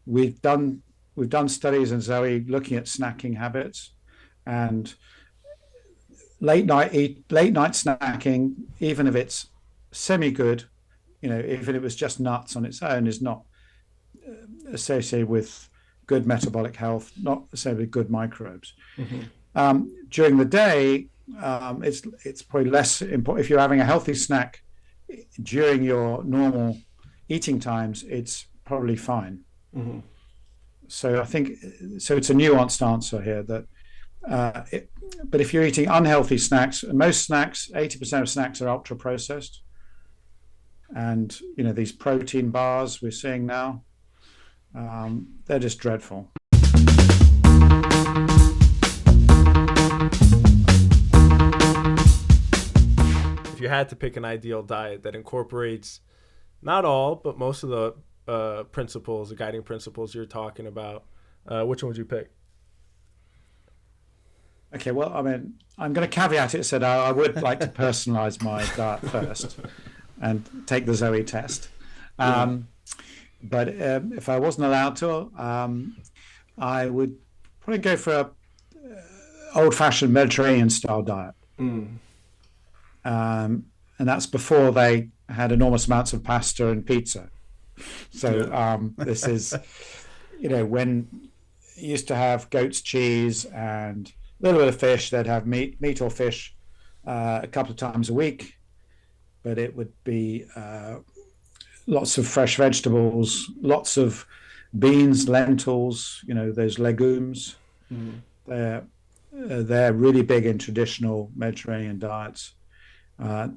we've done studies in Zoe looking at snacking habits, and late night snacking, even if it's semi good, even if it was just nuts on its own, is not associated with good metabolic health, not associated with good microbes. During the day, it's probably less important. If you're having a healthy snack during your normal eating times, it's probably fine. So I think it's a nuanced answer here that. But if you're eating unhealthy snacks, and most snacks, 80% of snacks are ultra processed, and these protein bars we're seeing now, they're just dreadful. If you had to pick an ideal diet that incorporates not all, but most of the principles, the guiding principles you're talking about, which one would you pick? Okay, well, I mean, I'm going to caveat it, said I would like to personalize my diet first and take the Zoe test. But if I wasn't allowed to, I would probably go for a old-fashioned Mediterranean style diet. And that's before they had enormous amounts of pasta and pizza. So this is, when you used to have goat's cheese and a little bit of fish, they'd have meat or fish a couple of times a week, but it would be lots of fresh vegetables, lots of beans, lentils, those legumes. They're really big in traditional Mediterranean diets.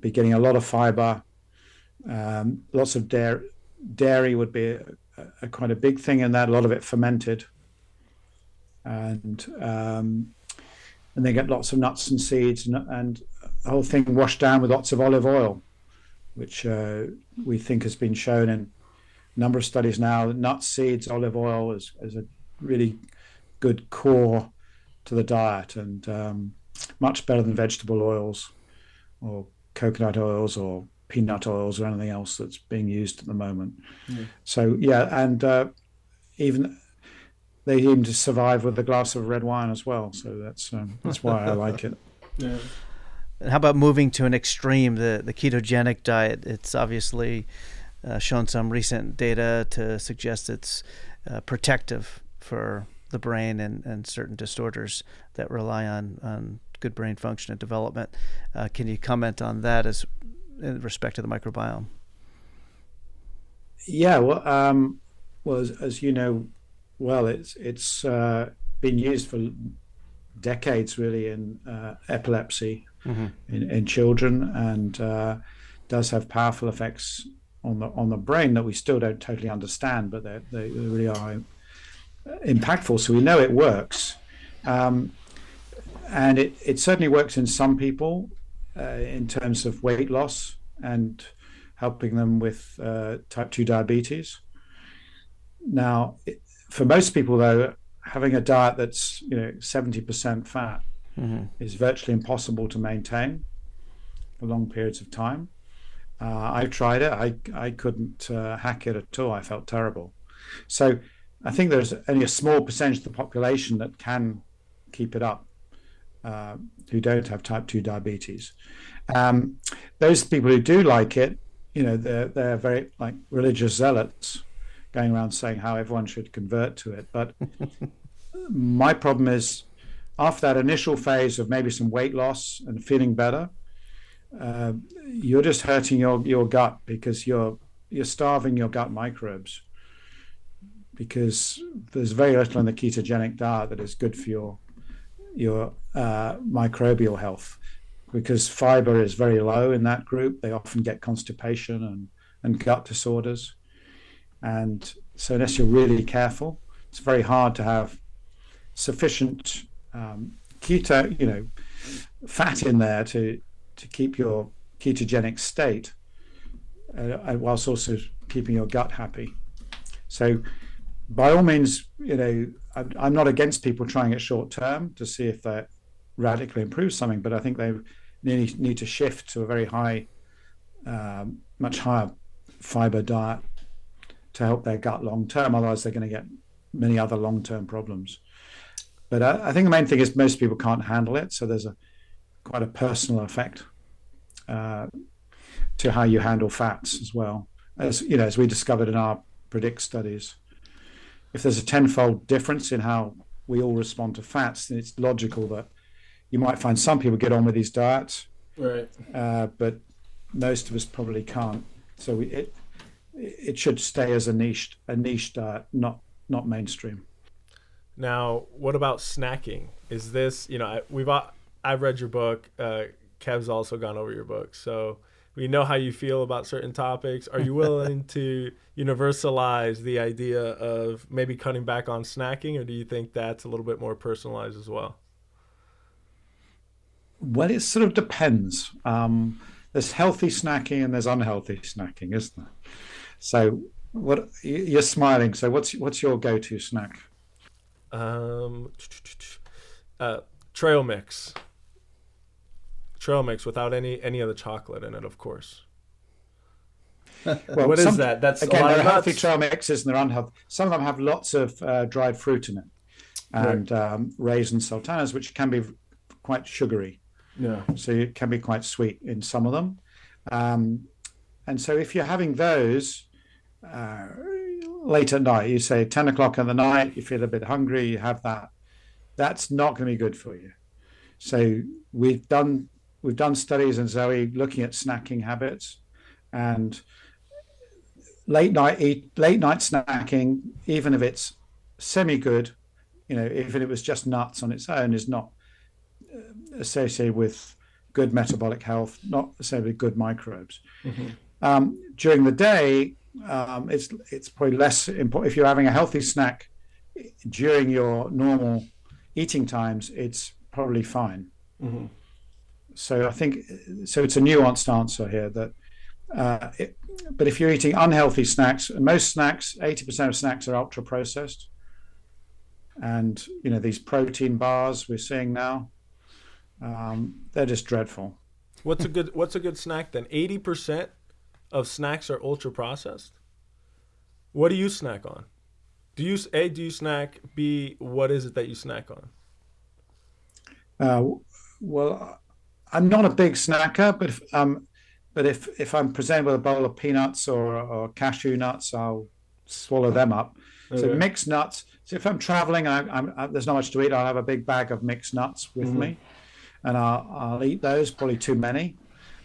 Be getting a lot of fiber, lots of dairy. Dairy would be quite a big thing in that, a lot of it fermented. And they get lots of nuts and seeds, and the whole thing washed down with lots of olive oil, which we think has been shown in a number of studies now. Nuts, seeds, olive oil is a really good core to the diet, and much better than vegetable oils or coconut oils or peanut oils or anything else that's being used at the moment. So and even they seem to survive with a glass of red wine as well. So that's why I like it. And how about moving to an extreme, the ketogenic diet? It's obviously shown some recent data to suggest it's protective for the brain and certain disorders that rely on good brain function and development. Can you comment on that as in respect to the microbiome? Yeah, well, as you know, well, it's been used for decades, really, in epilepsy in children, and does have powerful effects on the brain that we still don't totally understand, but they really are impactful. So we know it works, and it certainly works in some people in terms of weight loss and helping them with type 2 diabetes. Now, for most people, though, having a diet that's 70% fat is virtually impossible to maintain for long periods of time. I've tried it. I couldn't hack it at all. I felt terrible. So I think there's only a small percentage of the population that can keep it up, who don't have type 2 diabetes. Those people who do like it, they're very like religious zealots going around saying how everyone should convert to it. But my problem is, after that initial phase of maybe some weight loss and feeling better, you're just hurting your gut, because you're starving your gut microbes, because there's very little in the ketogenic diet that is good for your microbial health, because fiber is very low in that group. They often get constipation and gut disorders. And so unless you're really careful, it's very hard to have sufficient keto, fat in there to keep your ketogenic state, whilst also keeping your gut happy. So by all means, I'm not against people trying it short term to see if that radically improves something, but I think they need to shift to a very high, much higher fiber diet to help their gut long term. Otherwise, they're going to get many other long term problems. But I think the main thing is most people can't handle it. So there's quite a personal effect to how you handle fats as well. As you know, as we discovered in our PREDICT studies, if there's a tenfold difference in how we all respond to fats, then it's logical that you might find some people get on with these diets, right? But most of us probably can't. So it should stay as a niche diet, not mainstream. Now, what about snacking? Is this, I've read your book. Kev's also gone over your book, so we know how you feel about certain topics. Are you willing to universalize the idea of maybe cutting back on snacking, or do you think that's a little bit more personalized as well? Well, it sort of depends. There's healthy snacking and there's unhealthy snacking, isn't there? So, what you're smiling? So, what's your go-to snack? Trail mix. Trail mix without any of the chocolate in it, of course. Well, what is that? That's again, a lot there of are healthy nuts. trail mixes and they're unhealthy. Some of them have lots of dried fruit in it, and raisin sultanas, which can be quite sugary. Yeah. So it can be quite sweet in some of them. And so if you're having those late at night, you say 10 o'clock in the night, you feel a bit hungry, you have that. That's not going to be good for you. So we've done studies in Zoe looking at snacking habits, and late night snacking, even if it's semi good, if it was just nuts on its own, is not associated with good metabolic health, not associated with good microbes. Mm-hmm. During the day, it's probably less important. If you're having a healthy snack during your normal eating times, it's probably fine. Mm-hmm. So I think it's a nuanced answer here. But if you're eating unhealthy snacks, most snacks, 80% of snacks are ultra processed, and these protein bars we're seeing now, they're just dreadful. What's a good snack then? 80% of snacks are ultra processed. What do you snack on? Do you snack? B, what is it that you snack on? Well, I'm not a big snacker, but if I'm presented with a bowl of peanuts or cashew nuts, I'll swallow them up. Okay. So mixed nuts. So if I'm traveling and there's not much to eat, I'll have a big bag of mixed nuts with me, and I'll eat those. Probably too many,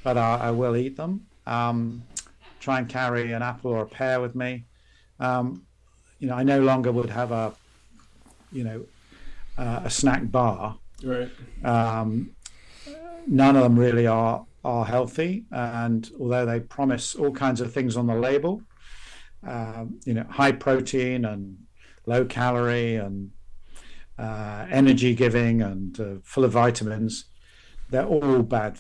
but I will eat them. Try and carry an apple or a pear with me. I no longer would have a snack bar. Right. None of them really are healthy, and although they promise all kinds of things on the label, high protein and low calorie and energy giving and full of vitamins, they're all bad.